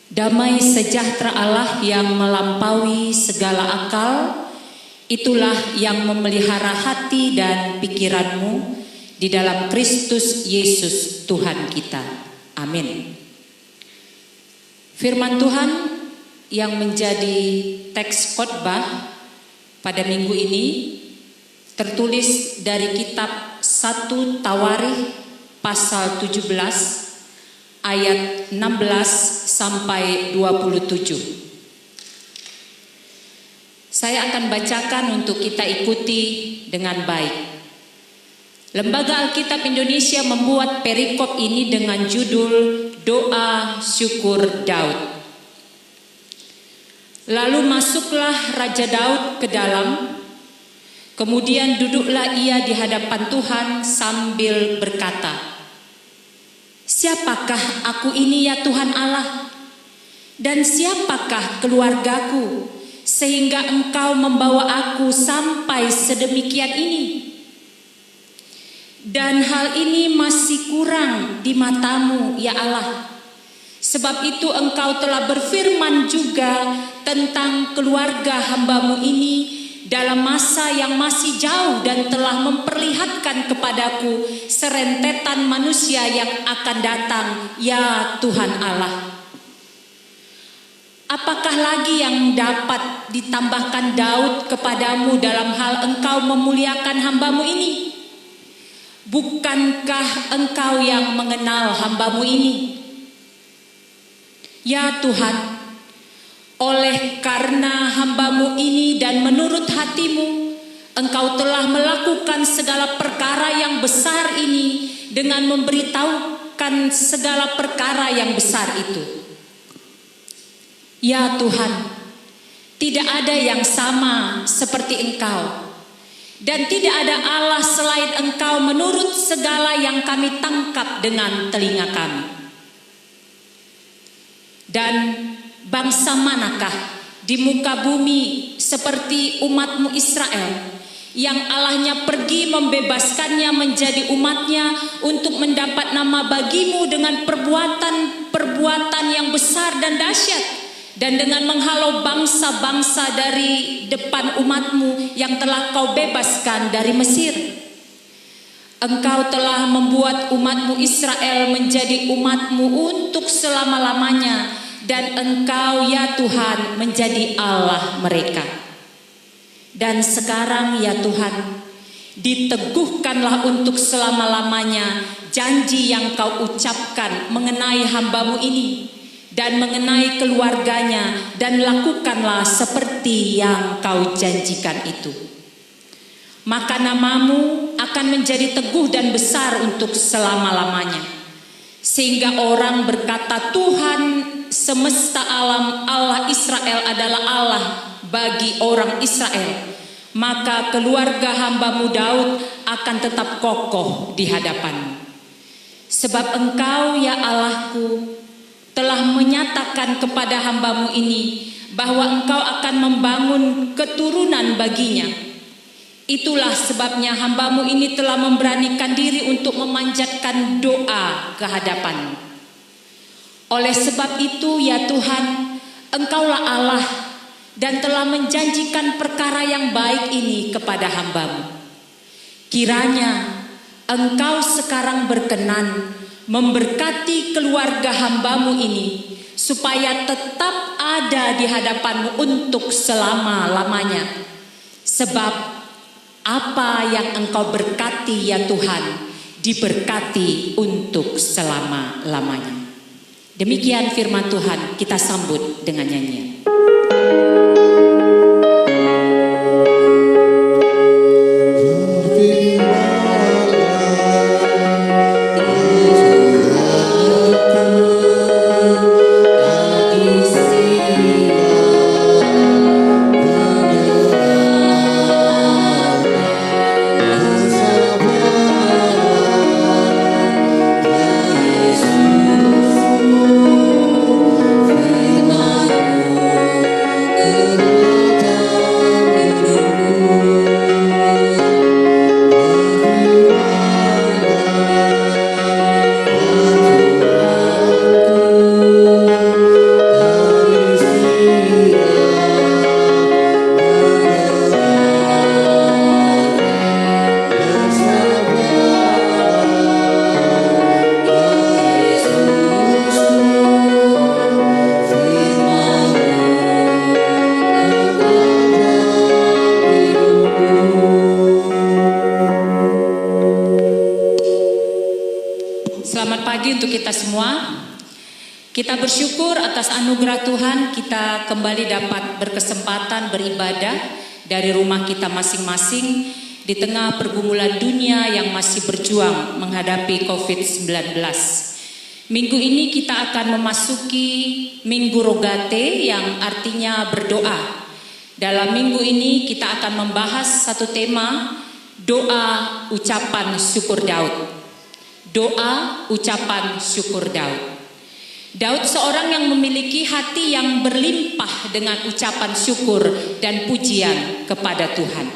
Damai sejahtera Allah yang melampaui segala akal, itulah yang memelihara hati dan pikiranmu di dalam Kristus Yesus Tuhan kita. Amin. Firman Tuhan yang menjadi teks khotbah pada minggu ini tertulis dari kitab 1 Tawarikh pasal 17 ayat 16 sampai 27. Saya akan bacakan untuk kita ikuti dengan baik. Lembaga Alkitab Indonesia membuat perikop ini dengan judul Doa Syukur Daud. Lalu masuklah Raja Daud ke dalam, kemudian duduklah ia di hadapan Tuhan sambil berkata, "Siapakah aku ini ya Tuhan Allah? Dan siapakah keluargaku sehingga Engkau membawa aku sampai sedemikian ini? Dan hal ini masih kurang di matamu ya Allah. Sebab itu Engkau telah berfirman juga tentang keluarga hamba-Mu ini dalam masa yang masih jauh dan telah memperlihatkan kepadaku serentetan manusia yang akan datang ya Tuhan Allah. Apakah lagi yang dapat ditambahkan Daud kepadamu dalam hal Engkau memuliakan hamba-Mu ini? Bukankah Engkau yang mengenal hamba-Mu ini? Ya Tuhan, oleh karena hamba-Mu ini dan menurut hati-Mu, Engkau telah melakukan segala perkara yang besar ini dengan memberitahukan segala perkara yang besar itu. Ya Tuhan, tidak ada yang sama seperti Engkau, dan tidak ada Allah selain Engkau menurut segala yang kami tangkap dengan telinga kami. Dan bangsa manakah di muka bumi seperti umat-Mu Israel yang Allahnya pergi membebaskannya menjadi umatnya untuk mendapat nama bagi-Mu dengan perbuatan yang besar dan dahsyat, dan dengan menghalau bangsa-bangsa dari depan umat-Mu yang telah Kau bebaskan dari Mesir. Engkau telah membuat umat-Mu Israel menjadi umat-Mu untuk selama-lamanya, dan Engkau ya Tuhan menjadi Allah mereka. Dan sekarang ya Tuhan, diteguhkanlah untuk selama-lamanya janji yang Kau ucapkan mengenai hamba-Mu ini dan mengenai keluarganya, dan lakukanlah seperti yang Kau janjikan itu. Maka nama-Mu akan menjadi teguh dan besar untuk selama-lamanya, sehingga orang berkata, Tuhan semesta alam, Allah Israel adalah Allah bagi orang Israel. Maka keluarga hamba-Mu Daud akan tetap kokoh di hadapan-Mu. Sebab Engkau ya Allahku telah menyatakan kepada hamba-Mu ini bahwa Engkau akan membangun keturunan baginya. Itulah sebabnya hamba-Mu ini telah memberanikan diri untuk memanjatkan doa ke hadapan-Mu. Oleh sebab itu ya Tuhan, Engkaulah Allah dan telah menjanjikan perkara yang baik ini kepada hamba-Mu. Kiranya Engkau sekarang berkenan memberkati keluarga hamba-Mu ini, supaya tetap ada di hadapan-Mu untuk selama-lamanya. Sebab apa yang Engkau berkati ya Tuhan, diberkati untuk selama-lamanya. Demikian firman Tuhan, kita sambut dengan nyanyian. Firman-Mu Kita bersyukur atas anugerah Tuhan, kita kembali dapat berkesempatan beribadah dari rumah kita masing-masing di tengah pergumulan dunia yang masih berjuang menghadapi COVID-19. Minggu ini kita akan memasuki Minggu Rogate yang artinya berdoa. Dalam minggu ini kita akan membahas satu tema, doa ucapan syukur Daud. Doa ucapan syukur Daud. Daud seorang yang memiliki hati yang berlimpah dengan ucapan syukur dan pujian kepada Tuhan.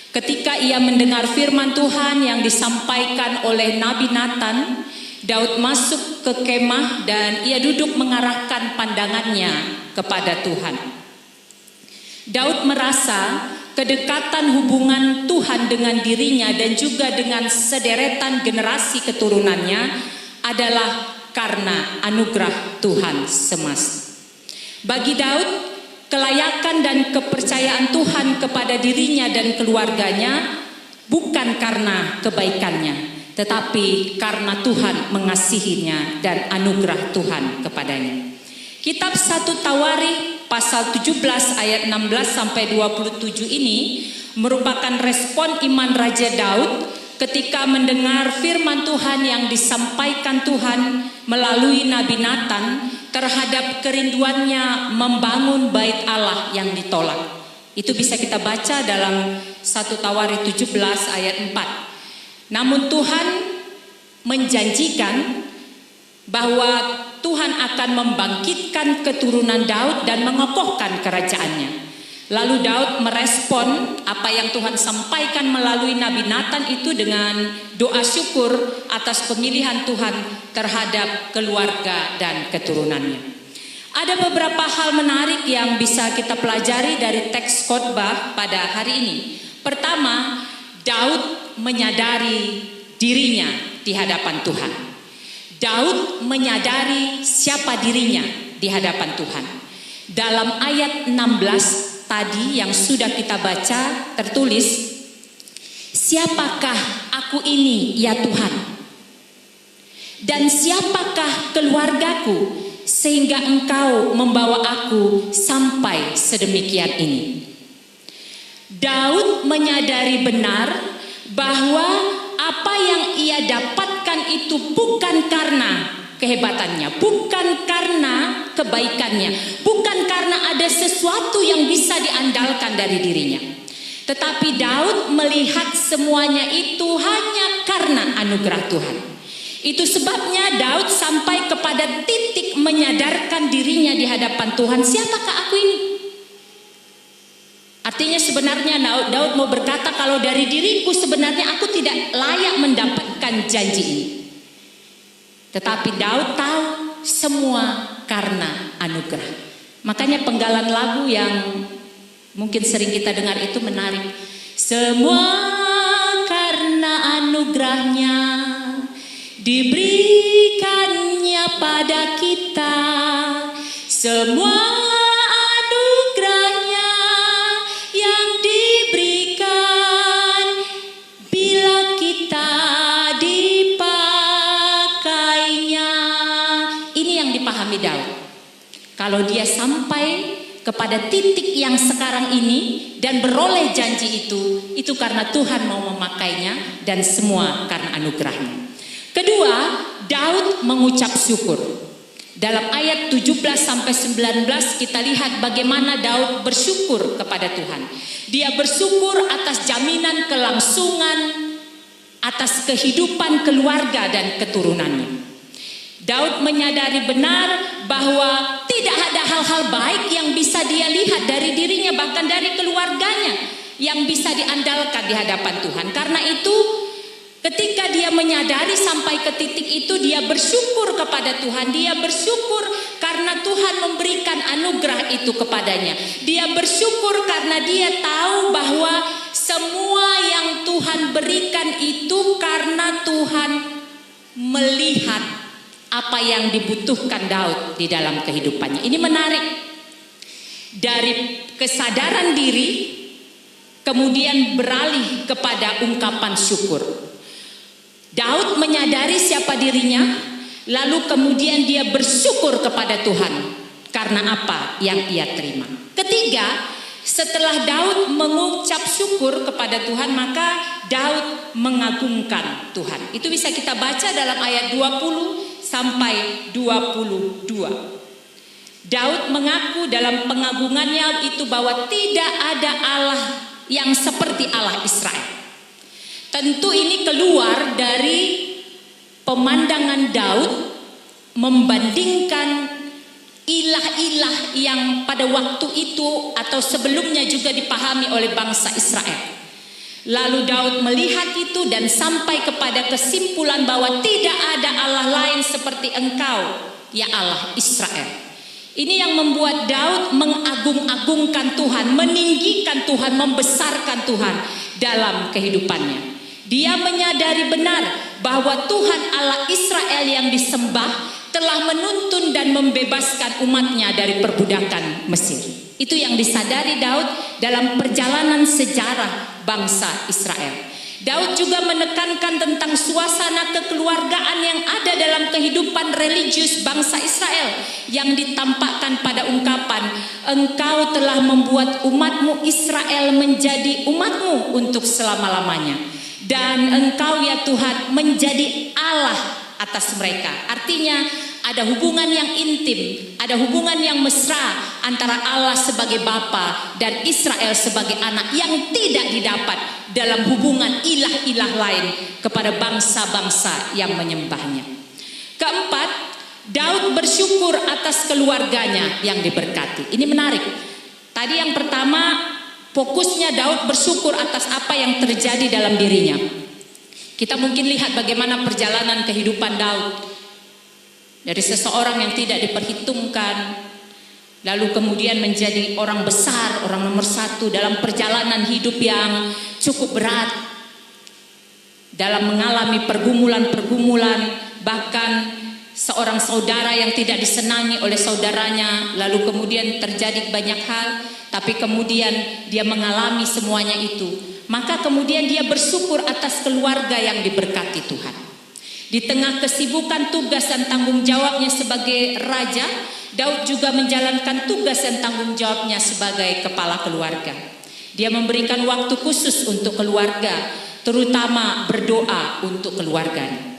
Ketika ia mendengar firman Tuhan yang disampaikan oleh Nabi Nathan, Daud masuk ke kemah dan ia duduk mengarahkan pandangannya kepada Tuhan. Daud merasa kedekatan hubungan Tuhan dengan dirinya dan juga dengan sederetan generasi keturunannya adalah karena anugerah Tuhan semesta. Bagi Daud, kelayakan dan kepercayaan Tuhan kepada dirinya dan keluarganya bukan karena kebaikannya, tetapi karena Tuhan mengasihinya dan anugerah Tuhan kepadanya. Kitab 1 Tawarikh pasal 17 ayat 16 sampai 27 ini merupakan respon iman Raja Daud ketika mendengar firman Tuhan yang disampaikan Tuhan melalui Nabi Nathan terhadap kerinduannya membangun bait Allah yang ditolak. Itu bisa kita baca dalam 1 Tawarikh 17 ayat 4. Namun Tuhan menjanjikan bahwa Tuhan akan membangkitkan keturunan Daud dan mengokohkan kerajaannya. Lalu Daud merespon apa yang Tuhan sampaikan melalui Nabi Nathan itu dengan doa syukur atas pemilihan Tuhan terhadap keluarga dan keturunannya. Ada beberapa hal menarik yang bisa kita pelajari dari teks khotbah pada hari ini. Pertama, Daud menyadari dirinya di hadapan Tuhan. Daud menyadari siapa dirinya di hadapan Tuhan. Dalam ayat 16 tadi yang sudah kita baca tertulis, siapakah aku ini ya Tuhan? Dan siapakah keluargaku sehingga engkau membawa aku sampai sedemikian ini? Daud menyadari benar bahwa apa yang ia dapatkan itu bukan karena kehebatannya, bukan karena kebaikannya, bukan karena ada sesuatu yang bisa diandalkan dari dirinya. Tetapi Daud melihat semuanya itu hanya karena anugerah Tuhan. Itu sebabnya Daud sampai kepada titik menyadarkan dirinya di hadapan Tuhan, siapakah aku ini? Artinya sebenarnya Daud mau berkata, kalau dari diriku sebenarnya aku tidak layak mendapatkan janji ini. Tetapi Daud tahu semua karena anugerah. Makanya penggalan lagu yang mungkin sering kita dengar itu menarik. Semua karena anugerahnya diberikannya pada kita. Semua anugerahnya yang diberikan bila kita dipahami Daud. Kalau dia sampai kepada titik yang sekarang ini dan beroleh janji itu karena Tuhan mau memakainya dan semua karena anugerahnya. Kedua, Daud mengucap syukur. Dalam ayat 17 sampai 19 kita lihat bagaimana Daud bersyukur kepada Tuhan. Dia bersyukur atas jaminan kelangsungan, atas kehidupan keluarga dan keturunannya. Daud menyadari benar bahwa tidak ada hal-hal baik yang bisa dia lihat dari dirinya, bahkan dari keluarganya, yang bisa diandalkan di hadapan Tuhan. Karena itu ketika dia menyadari sampai ke titik itu, dia bersyukur kepada Tuhan. Dia bersyukur karena Tuhan memberikan anugerah itu kepadanya. Dia bersyukur karena dia tahu bahwa semua yang Tuhan berikan itu karena Tuhan melihat apa yang dibutuhkan Daud di dalam kehidupannya. Ini menarik. Dari kesadaran diri kemudian beralih kepada ungkapan syukur. Daud menyadari siapa dirinya, lalu kemudian dia bersyukur kepada Tuhan karena apa yang ia terima. Ketiga, setelah Daud mengucap syukur kepada Tuhan, maka Daud mengagungkan Tuhan. Itu bisa kita baca dalam ayat 20 sampai 22. Daud mengaku dalam pengagungannya itu bahwa tidak ada Allah yang seperti Allah Israel. Tentu ini keluar dari pemandangan Daud membandingkan ilah-ilah yang pada waktu itu atau sebelumnya juga dipahami oleh bangsa Israel. Lalu Daud melihat itu dan sampai kepada kesimpulan bahwa tidak ada Allah lain seperti Engkau, ya Allah Israel. Ini yang membuat Daud mengagung-agungkan Tuhan, meninggikan Tuhan, membesarkan Tuhan dalam kehidupannya. Dia menyadari benar bahwa Tuhan Allah Israel yang disembah telah menuntun dan membebaskan umatnya dari perbudakan Mesir. Itu yang disadari Daud dalam perjalanan sejarah bangsa Israel. Daud juga menekankan tentang suasana kekeluargaan yang ada dalam kehidupan religius bangsa Israel yang ditampakkan pada ungkapan, Engkau telah membuat umatmu Israel menjadi umatmu untuk selama-lamanya, dan Engkau ya Tuhan menjadi Allah atas mereka. Artinya ada hubungan yang intim, ada hubungan yang mesra antara Allah sebagai Bapa dan Israel sebagai anak yang tidak didapat dalam hubungan ilah-ilah lain kepada bangsa-bangsa yang menyembahnya. Keempat, Daud bersyukur atas keluarganya yang diberkati. Ini menarik. Tadi yang pertama, fokusnya Daud bersyukur atas apa yang terjadi dalam dirinya. Kita mungkin lihat bagaimana perjalanan kehidupan Daud. Dari seseorang yang tidak diperhitungkan, lalu kemudian menjadi orang besar, orang nomor satu dalam perjalanan hidup yang cukup berat, dalam mengalami pergumulan-pergumulan, bahkan seorang saudara yang tidak disenangi oleh saudaranya, lalu kemudian terjadi banyak hal, tapi kemudian dia mengalami semuanya itu. Maka kemudian dia bersyukur atas keluarga yang diberkati Tuhan. Di tengah kesibukan tugas dan tanggung jawabnya sebagai raja, Daud juga menjalankan tugas dan tanggung jawabnya sebagai kepala keluarga. Dia memberikan waktu khusus untuk keluarga, terutama berdoa untuk keluarganya.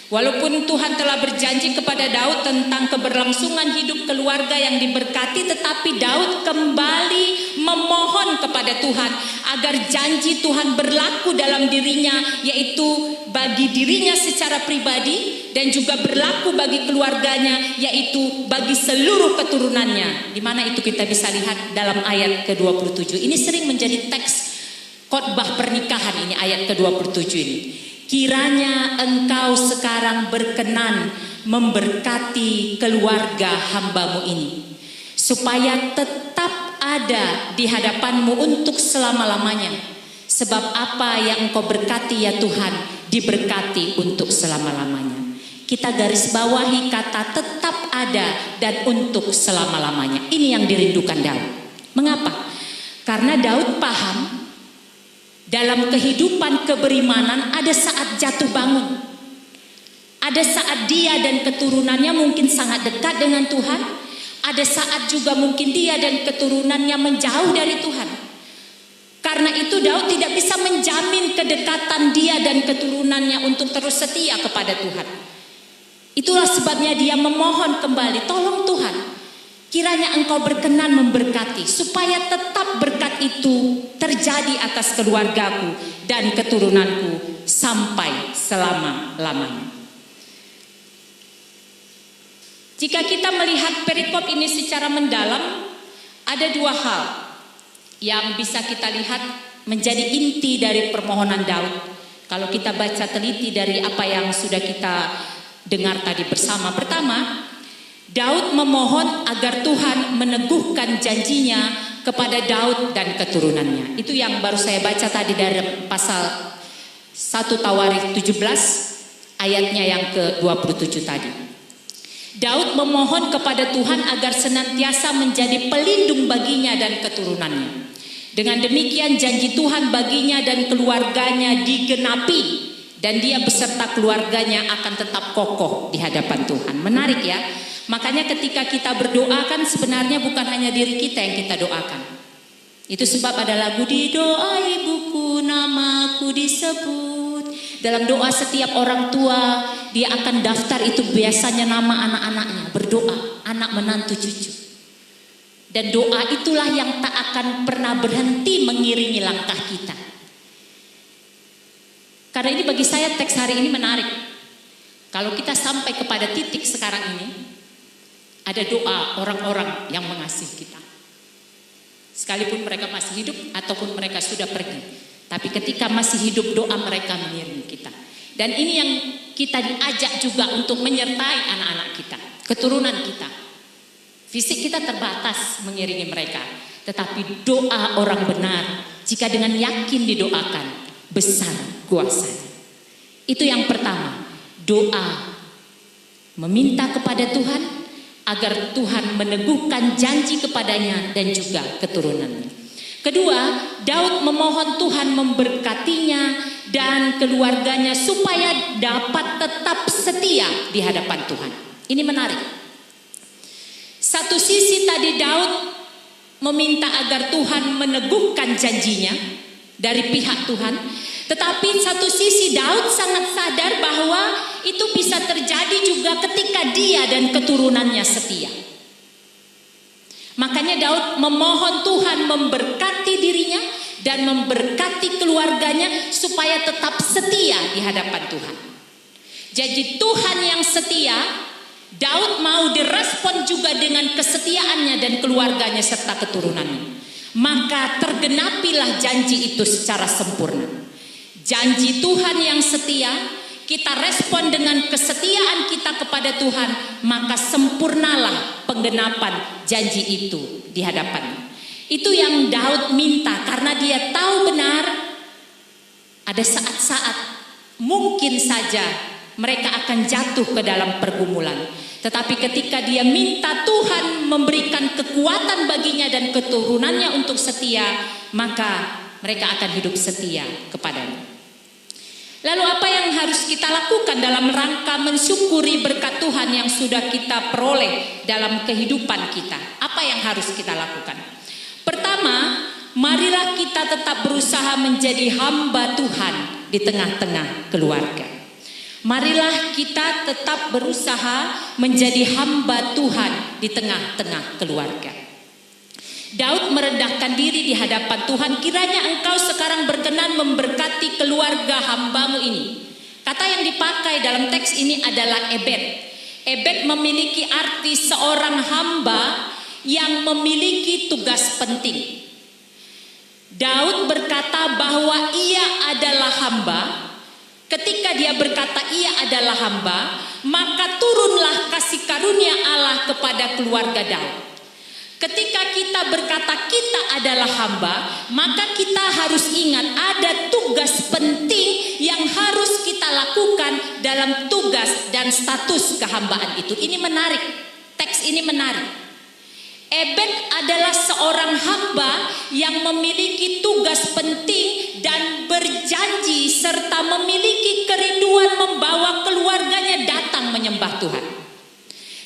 Walaupun Tuhan telah berjanji kepada Daud tentang keberlangsungan hidup keluarga yang diberkati, tetapi Daud kembali memohon kepada Tuhan agar janji Tuhan berlaku dalam dirinya, yaitu bagi dirinya secara pribadi dan juga berlaku bagi keluarganya, yaitu bagi seluruh keturunannya. Di mana itu kita bisa lihat dalam ayat ke-27. Ini sering menjadi teks khotbah pernikahan, ini ayat ke-27 ini. Kiranya Engkau sekarang berkenan memberkati keluarga hambamu ini, supaya tetap ada di hadapanmu untuk selama-lamanya. Sebab apa yang Engkau berkati ya Tuhan, diberkati untuk selama-lamanya. Kita garis bawahi kata tetap ada dan untuk selama-lamanya. Ini yang dirindukan Daud. Mengapa? Karena Daud paham dalam kehidupan keberimanan ada saat jatuh bangun. Ada saat dia dan keturunannya mungkin sangat dekat dengan Tuhan. Ada saat juga mungkin dia dan keturunannya menjauh dari Tuhan. Karena itu Daud tidak bisa menjamin kedekatan dia dan keturunannya untuk terus setia kepada Tuhan. Itulah sebabnya dia memohon kembali, tolong Tuhan, kiranya Engkau berkenan memberkati, supaya tetap berkat itu terjadi atas keluargaku dan keturunanku sampai selama-lamanya. Jika kita melihat perikop ini secara mendalam, ada dua hal yang bisa kita lihat menjadi inti dari permohonan Daud. Kalau kita baca teliti dari apa yang sudah kita dengar tadi bersama. Pertama, Daud memohon agar Tuhan meneguhkan janjinya kepada Daud dan keturunannya. Itu yang baru saya baca tadi dari pasal 1 Tawarikh 17 ayatnya yang ke-27 tadi. Daud memohon kepada Tuhan agar senantiasa menjadi pelindung baginya dan keturunannya. Dengan demikian janji Tuhan baginya dan keluarganya digenapi dan dia beserta keluarganya akan tetap kokoh di hadapan Tuhan. Menarik ya. Makanya ketika kita berdoa kan sebenarnya bukan hanya diri kita yang kita doakan. Itu sebab ada lagu di doa ibuku namaku disebut. Dalam doa setiap orang tua dia akan daftar itu biasanya nama anak-anaknya, berdoa, anak menantu cucu. Dan doa itulah yang tak akan pernah berhenti mengiringi langkah kita. Karena ini bagi saya teks hari ini menarik. Kalau kita sampai kepada titik sekarang ini, ada doa orang-orang yang mengasihi kita. Sekalipun mereka masih hidup ataupun mereka sudah pergi. Tapi ketika masih hidup doa mereka mengiringi kita. Dan ini yang kita diajak juga untuk menyertai anak-anak kita, keturunan kita. Fisik kita terbatas mengiringi mereka. Tetapi doa orang benar, jika dengan yakin didoakan, besar kuasanya. Itu yang pertama, doa meminta kepada Tuhan agar Tuhan meneguhkan janji kepadanya dan juga keturunannya. Kedua, Daud memohon Tuhan memberkatinya dan keluarganya supaya dapat tetap setia di hadapan Tuhan. Ini menarik. Satu sisi tadi Daud meminta agar Tuhan meneguhkan janjinya dari pihak Tuhan. Tetapi satu sisi Daud sangat sadar bahwa itu bisa terjadi juga ketika dia dan keturunannya setia. Makanya Daud memohon Tuhan memberkati dirinya dan memberkati keluarganya supaya tetap setia di hadapan Tuhan. Jadi Tuhan yang setia, Daud mau direspon juga dengan kesetiaannya dan keluarganya serta keturunannya. Maka tergenapilah janji itu secara sempurna. Janji Tuhan yang setia, kita respon dengan kesetiaan kita kepada Tuhan, maka sempurnalah penggenapan janji itu di hadapannya. Itu yang Daud minta karena dia tahu benar ada saat-saat mungkin saja mereka akan jatuh ke dalam pergumulan. Tetapi ketika dia minta Tuhan memberikan kekuatan baginya dan keturunannya untuk setia, maka mereka akan hidup setia kepadanya. Lalu apa yang harus kita lakukan dalam rangka mensyukuri berkat Tuhan yang sudah kita peroleh dalam kehidupan kita? Apa yang harus kita lakukan? Pertama, marilah kita tetap berusaha menjadi hamba Tuhan di tengah-tengah keluarga. Marilah kita tetap berusaha menjadi hamba Tuhan di tengah-tengah keluarga. Daud merendahkan diri di hadapan Tuhan, kiranya engkau sekarang berkenan memberkati keluarga hambamu ini. Kata yang dipakai dalam teks ini adalah ebed. Ebed memiliki arti seorang hamba yang memiliki tugas penting. Daud berkata bahwa ia adalah hamba. Ketika dia berkata ia adalah hamba, maka turunlah kasih karunia Allah kepada keluarga Daud. Ketika kita berkata kita adalah hamba, maka kita harus ingat ada tugas penting yang harus kita lakukan dalam tugas dan status kehambaan itu. Ini menarik, teks ini menarik. Ebed adalah seorang hamba yang memiliki tugas penting dan berjanji serta memiliki kerinduan membawa keluarganya datang menyembah Tuhan.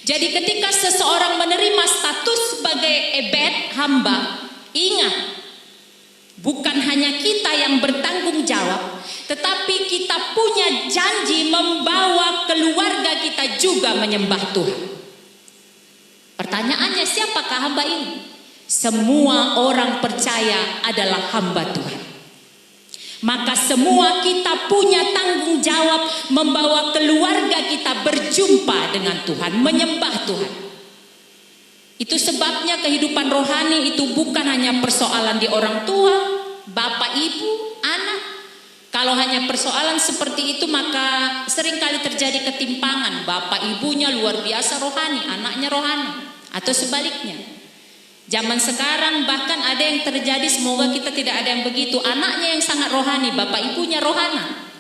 Jadi ketika seseorang menerima status sebagai ebed, hamba, ingat, bukan hanya kita yang bertanggung jawab, tetapi kita punya janji membawa keluarga kita juga menyembah Tuhan. Pertanyaannya, siapakah hamba ini? Semua orang percaya adalah hamba Tuhan. Maka semua kita punya tanggung jawab membawa keluarga kita berjumpa dengan Tuhan, menyembah Tuhan. Itu sebabnya kehidupan rohani itu bukan hanya persoalan di orang tua, bapak, ibu, anak. Kalau hanya persoalan seperti itu maka seringkali terjadi ketimpangan. Bapak ibunya luar biasa rohani, anaknya rohani, atau sebaliknya. Zaman sekarang bahkan ada yang terjadi, semoga kita tidak ada yang begitu. Anaknya yang sangat rohani, bapak ibunya rohana.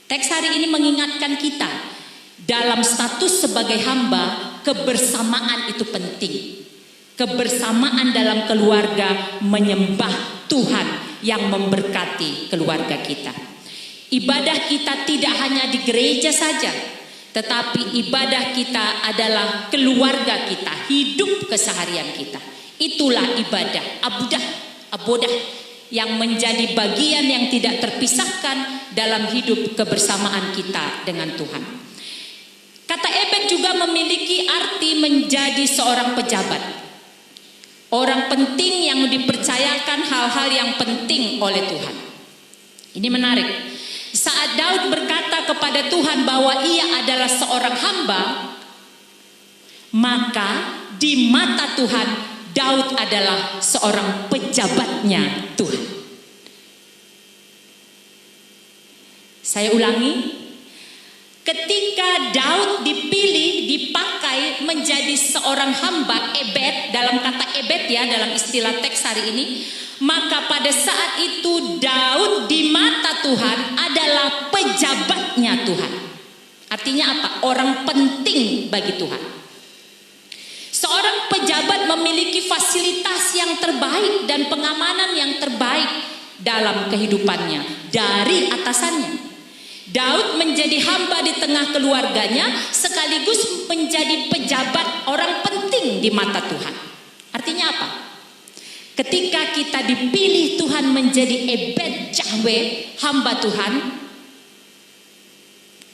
Teks hari ini mengingatkan kita dalam status sebagai hamba, kebersamaan itu penting. Kebersamaan dalam keluarga menyembah Tuhan yang memberkati keluarga kita. Ibadah kita tidak hanya di gereja saja, tetapi ibadah kita adalah keluarga kita, hidup keseharian kita. Itulah ibadah abodah yang menjadi bagian yang tidak terpisahkan dalam hidup kebersamaan kita dengan Tuhan. Kata ebed juga memiliki arti menjadi seorang pejabat, orang penting yang dipercayakan hal-hal yang penting oleh Tuhan. Ini menarik. Saat Daud berkata kepada Tuhan bahwa ia adalah seorang hamba, maka di mata Tuhan Daud adalah seorang pejabatnya Tuhan. Saya ulangi, ketika Daud dipilih, dipakai menjadi seorang hamba, ebed, dalam kata ebed ya, dalam istilah teks hari ini, maka pada saat itu Daud di mata Tuhan adalah pejabatnya Tuhan. Artinya apa? Orang penting bagi Tuhan. Seorang pejabat memiliki fasilitas yang terbaik dan pengamanan yang terbaik dalam kehidupannya dari atasannya. Daud menjadi hamba di tengah keluarganya sekaligus menjadi pejabat orang penting di mata Tuhan. Artinya apa? Ketika kita dipilih Tuhan menjadi ebed Yahweh, hamba Tuhan,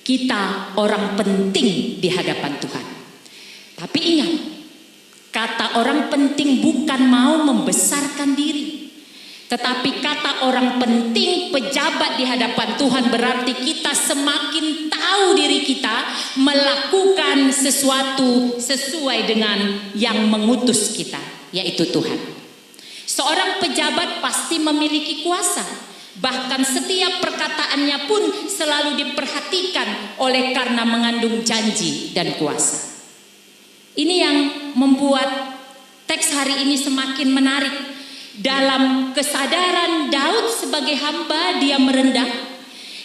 kita orang penting di hadapan Tuhan. Tapi ingat, kata orang penting bukan mau membesarkan diri, tetapi kata orang penting pejabat di hadapan Tuhan berarti kita semakin tahu diri kita melakukan sesuatu sesuai dengan yang mengutus kita, yaitu Tuhan. Seorang pejabat pasti memiliki kuasa, bahkan setiap perkataannya pun selalu diperhatikan oleh karena mengandung janji dan kuasa. Ini yang membuat teks hari ini semakin menarik. Dalam kesadaran Daud sebagai hamba, dia merendah.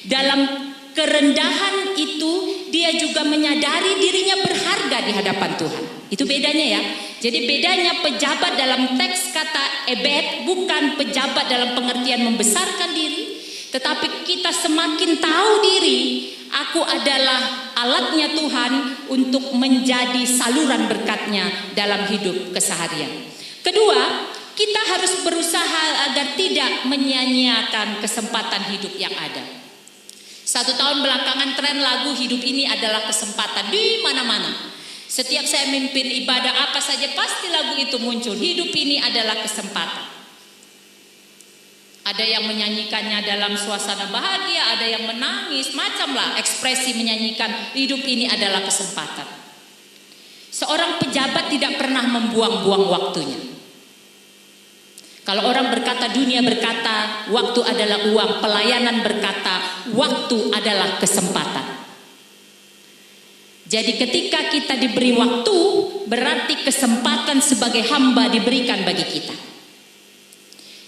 Dalam kerendahan itu dia juga menyadari dirinya berharga di hadapan Tuhan. Itu bedanya ya. Jadi bedanya pejabat dalam teks kata ebed bukan pejabat dalam pengertian membesarkan diri, tetapi kita semakin tahu diri, aku adalah alatnya Tuhan untuk menjadi saluran berkatnya dalam hidup keseharian. Kedua, kita harus berusaha agar tidak menyia-nyiakan kesempatan hidup yang ada. 1 tahun belakangan tren lagu hidup ini adalah kesempatan di mana-mana. Setiap saya mimpin ibadah apa saja pasti lagu itu muncul. Hidup ini adalah kesempatan. Ada yang menyanyikannya dalam suasana bahagia, ada yang menangis, macamlah ekspresi menyanyikan hidup ini adalah kesempatan. Seorang pejabat tidak pernah membuang-buang waktunya. Kalau orang berkata, dunia berkata, waktu adalah uang. Pelayanan berkata, waktu adalah kesempatan. Jadi ketika kita diberi waktu, berarti kesempatan sebagai hamba diberikan bagi kita.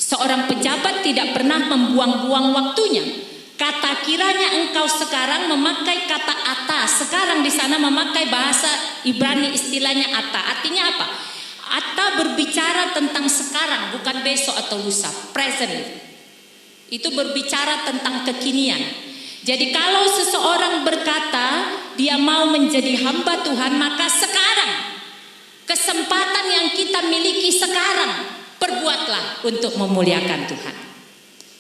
Seorang pejabat tidak pernah membuang-buang waktunya. Kata kiranya engkau sekarang memakai kata ata. Sekarang di sana memakai bahasa Ibrani istilahnya ata. Artinya apa? Ata berbicara tentang sekarang, bukan besok atau lusa. Present. Itu berbicara tentang kekinian. Jadi kalau seseorang berkata dia mau menjadi hamba Tuhan, maka sekarang kesempatan yang kita miliki sekarang perbuatlah untuk memuliakan Tuhan.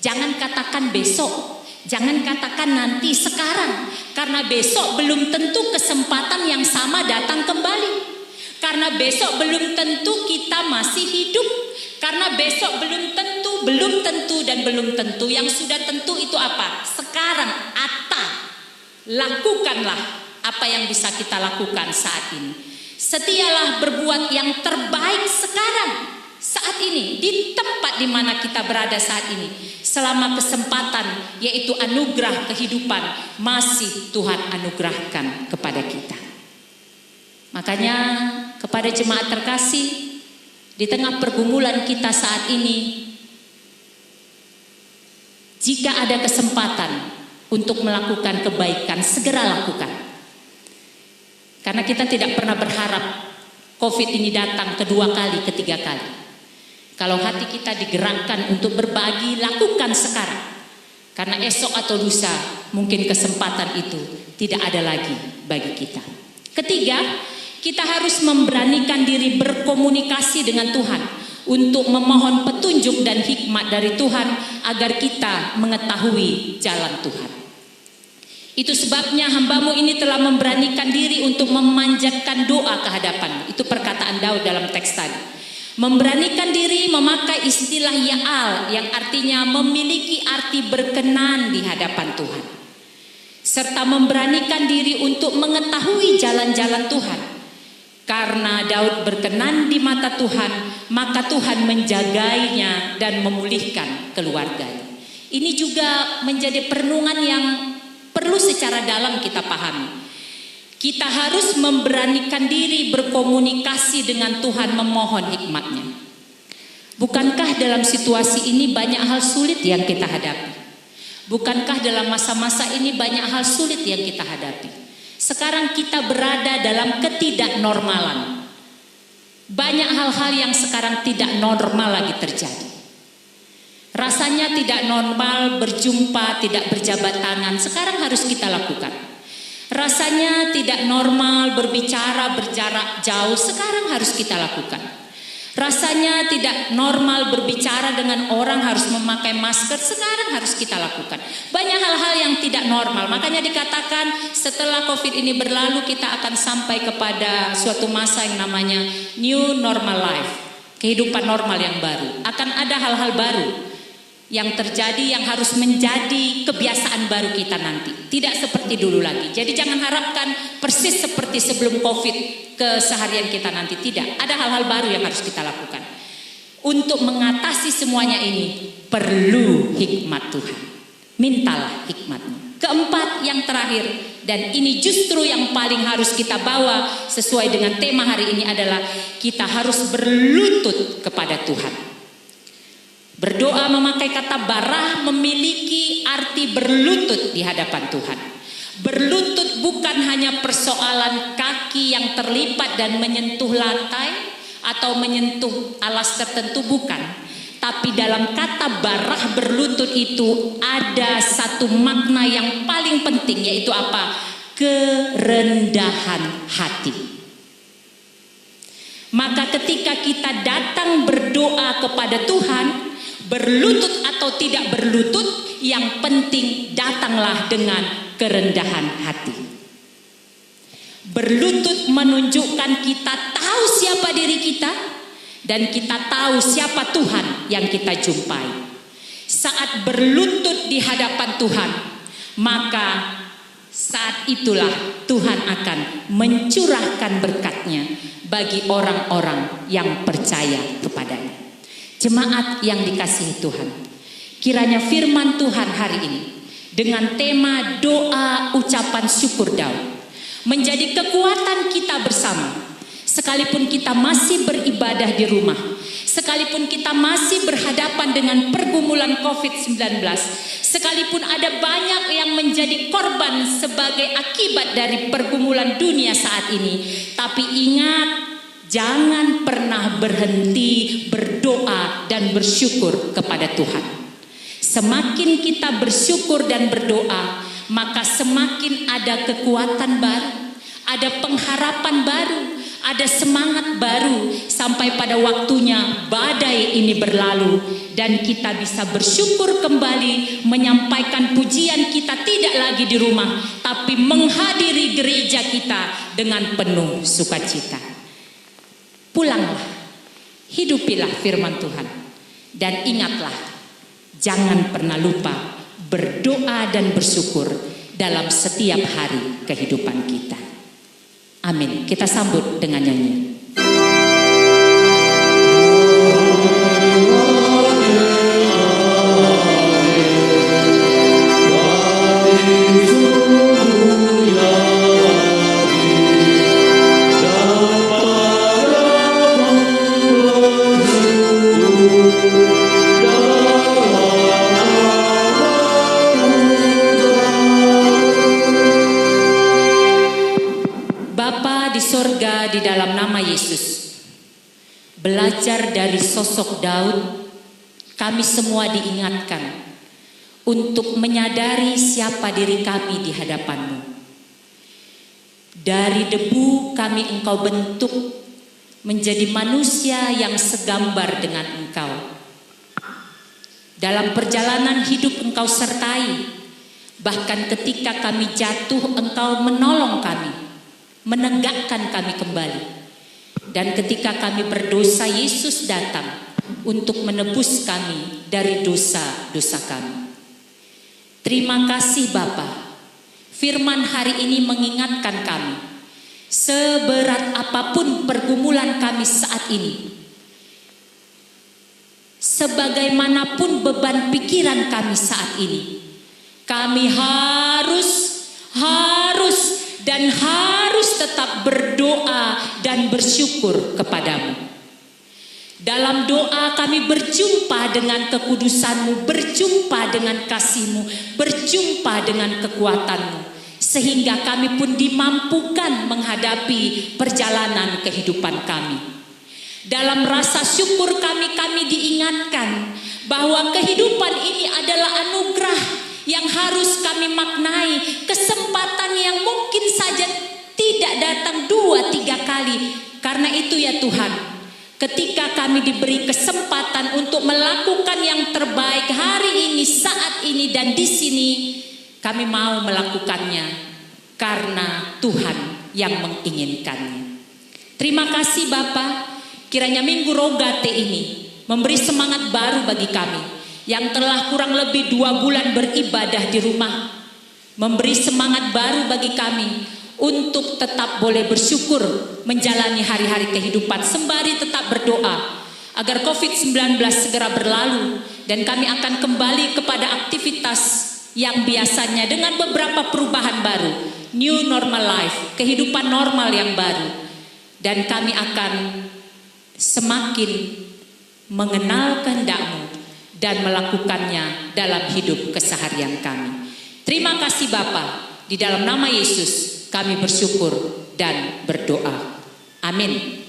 Jangan katakan besok, jangan katakan nanti, sekarang. Karena besok belum tentu kesempatan yang sama datang kembali. Karena besok belum tentu kita masih hidup. Karena besok belum tentu dan belum tentu. Yang sudah tentu itu apa? Sekarang, ata. Lakukanlah apa yang bisa kita lakukan saat ini. Setialah berbuat yang terbaik sekarang, saat ini, di tempat di mana kita berada saat ini. Selama kesempatan, yaitu anugerah kehidupan, masih Tuhan anugerahkan kepada kita. Makanya kepada jemaat terkasih, di tengah pergumulan kita saat ini, jika ada kesempatan untuk melakukan kebaikan, segera lakukan. Karena kita tidak pernah berharap COVID ini datang kedua kali, ketiga kali. Kalau hati kita digerakkan untuk berbagi, lakukan sekarang. Karena esok atau lusa mungkin kesempatan itu tidak ada lagi bagi kita. Ketiga, kita harus memberanikan diri berkomunikasi dengan Tuhan untuk memohon petunjuk dan hikmat dari Tuhan agar kita mengetahui jalan Tuhan. Itu sebabnya hambamu ini telah memberanikan diri untuk memanjatkan doa ke hadapan. Itu perkataan Daud dalam teks tadi. Memberanikan diri memakai istilah ya'al yang artinya memiliki arti berkenan di hadapan Tuhan. Serta memberanikan diri untuk mengetahui jalan-jalan Tuhan. Karena Daud berkenan di mata Tuhan, maka Tuhan menjagainya dan memulihkan keluarganya. Ini juga menjadi perenungan yang perlu secara dalam kita pahami. Kita harus memberanikan diri berkomunikasi dengan Tuhan, memohon hikmatnya. Bukankah dalam situasi ini banyak hal sulit yang kita hadapi? Bukankah dalam masa-masa ini banyak hal sulit yang kita hadapi? Sekarang kita berada dalam ketidaknormalan. Banyak hal-hal yang sekarang tidak normal lagi terjadi. Rasanya tidak normal berjumpa, tidak berjabat tangan. Sekarang harus kita lakukan. Rasanya tidak normal berbicara berjarak jauh. Sekarang harus kita lakukan. Rasanya tidak normal berbicara dengan orang harus memakai masker. Sekarang harus kita lakukan. Banyak hal-hal yang tidak normal. Makanya dikatakan setelah COVID ini berlalu kita akan sampai kepada suatu masa yang namanya new normal life. Kehidupan normal yang baru. Akan ada hal-hal baru yang terjadi yang harus menjadi kebiasaan baru kita nanti. Tidak seperti dulu lagi. Jadi jangan harapkan persis seperti sebelum COVID keseharian kita nanti. Tidak. Ada hal-hal baru yang harus kita lakukan. Untuk mengatasi semuanya ini perlu hikmat Tuhan. Mintalah hikmatnya. Keempat, yang terakhir, dan ini justru yang paling harus kita bawa sesuai dengan tema hari ini adalah kita harus berlutut kepada Tuhan. Berdoa memakai kata barah memiliki arti berlutut di hadapan Tuhan. Berlutut bukan hanya persoalan kaki yang terlipat dan menyentuh lantai atau menyentuh alas tertentu, bukan. Tapi dalam kata barah berlutut itu ada satu makna yang paling penting, yaitu apa? Kerendahan hati. Maka ketika kita datang berdoa kepada Tuhan, berlutut atau tidak berlutut, yang penting datanglah dengan kerendahan hati. Berlutut menunjukkan kita tahu siapa diri kita dan kita tahu siapa Tuhan yang kita jumpai. Saat berlutut di hadapan Tuhan, maka saat itulah Tuhan akan mencurahkan berkat-Nya bagi orang-orang yang percaya kepadanya. Jemaat yang dikasihi Tuhan, kiranya firman Tuhan hari ini dengan tema doa ucapan syukur Daud menjadi kekuatan kita bersama. Sekalipun kita masih beribadah di rumah, sekalipun kita masih berhadapan dengan pergumulan COVID-19, sekalipun ada banyak yang menjadi korban sebagai akibat dari pergumulan dunia saat ini, tapi ingat, jangan pernah berhenti berdoa dan bersyukur kepada Tuhan. Semakin kita bersyukur dan berdoa, maka semakin ada kekuatan baru, ada pengharapan baru, ada semangat baru sampai pada waktunya badai ini berlalu dan kita bisa bersyukur kembali, menyampaikan pujian kita tidak lagi di rumah, tapi menghadiri gereja kita dengan penuh sukacita. Pulanglah, hidupilah firman Tuhan, dan ingatlah, jangan pernah lupa berdoa dan bersyukur dalam setiap hari kehidupan kita. Amin. Kita sambut dengan nyanyi. Di dalam nama Yesus, belajar dari sosok Daud, kami semua diingatkan untuk menyadari siapa diri kami di hadapan-Mu. Dari debu kami Engkau bentuk menjadi manusia yang segambar dengan Engkau. Dalam perjalanan hidup Engkau sertai, bahkan ketika kami jatuh Engkau menolong kami, menegakkan kami kembali. Dan ketika kami berdosa, Yesus datang untuk menebus kami dari dosa-dosa kami. Terima kasih Bapa. Firman hari ini mengingatkan kami, seberat apapun pergumulan kami saat ini, sebagaimanapun beban pikiran kami saat ini, kami harus tetap berdoa dan bersyukur kepadamu. Dalam doa kami berjumpa dengan kekudusan-Mu, berjumpa dengan kasih-Mu, berjumpa dengan kekuatan-Mu, sehingga kami pun dimampukan menghadapi perjalanan kehidupan kami. Dalam rasa syukur kami diingatkan bahwa kehidupan ini adalah anugerah yang harus kami maknai, kesempatan yang mungkin saja tidak datang 2-3 kali. Karena itu ya Tuhan, ketika kami diberi kesempatan untuk melakukan yang terbaik hari ini, saat ini dan di sini, kami mau melakukannya karena Tuhan yang menginginkannya. Terima kasih Bapa. Kiranya Minggu Rogate ini memberi semangat baru bagi kami yang telah kurang lebih 2 bulan beribadah di rumah. Memberi semangat baru bagi kami untuk tetap boleh bersyukur menjalani hari-hari kehidupan sembari tetap berdoa agar COVID-19 segera berlalu dan kami akan kembali kepada aktivitas yang biasanya dengan beberapa perubahan baru, new normal life, kehidupan normal yang baru, dan kami akan semakin mengenal kehendak-Mu dan melakukannya dalam hidup keseharian kami. Terima kasih Bapa, di dalam nama Yesus kami bersyukur dan berdoa. Amin.